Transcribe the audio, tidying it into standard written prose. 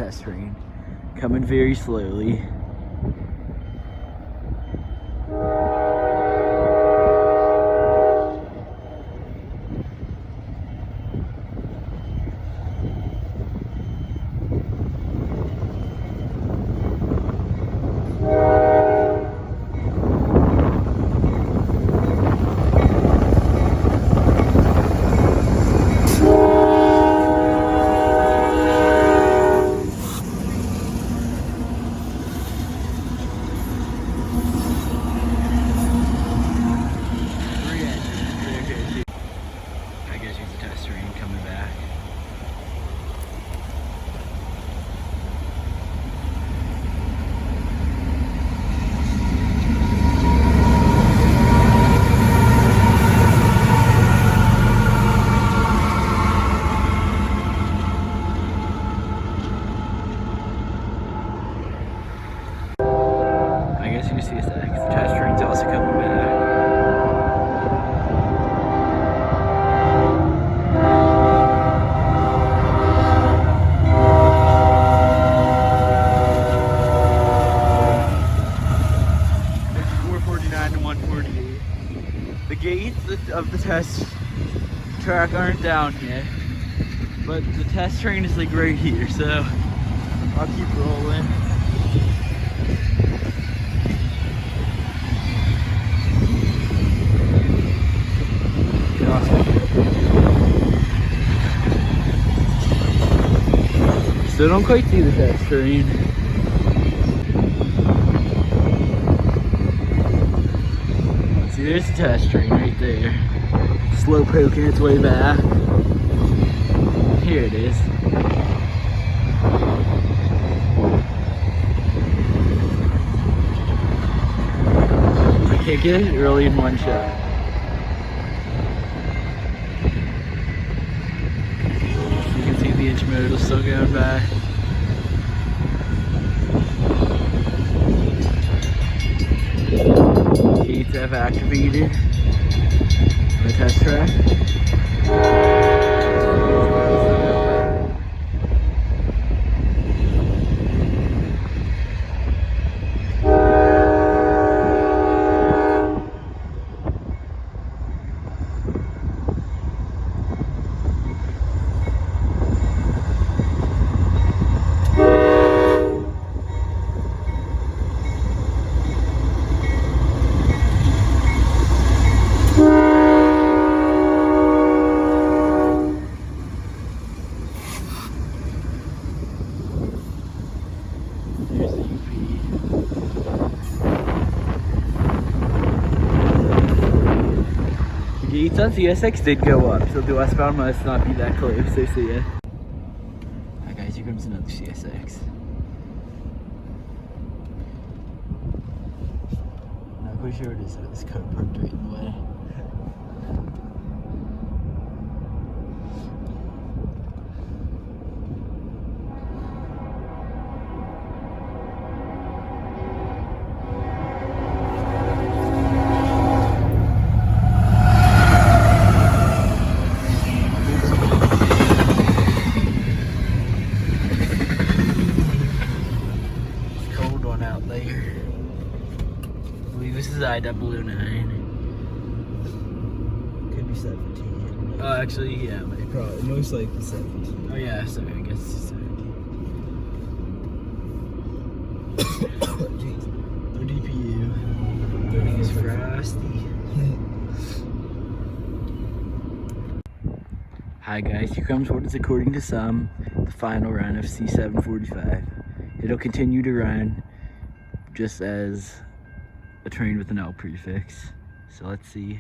test train, coming very slowly. I guess you can see a sec. The test train's also coming back. It's 449 and 148. The gates of the test track aren't down yet, but the test train is like right here, so I'll keep rolling. Still don't quite see the test train. See, there's the test train right there. Slow poking its way back. Here it is. I can't get it really in one shot. The inch motor is still going back. Gates have activated on the test track. Gates on CSX did go up, so the westbound must not be that close, so see ya. Alright guys, here comes another CSX. I'm not quite sure what it is, but this car parked right in the way. Out there. I believe this is I-009. Could be 17. Oh, actually, yeah, probably most likely 17. Oh yeah, sorry, I guess it's 17. Jeez, no DPU. Everything is frosty. Hi guys, here comes what is according to some the final run of C745. It'll continue to run just as a train with an L prefix. So let's see.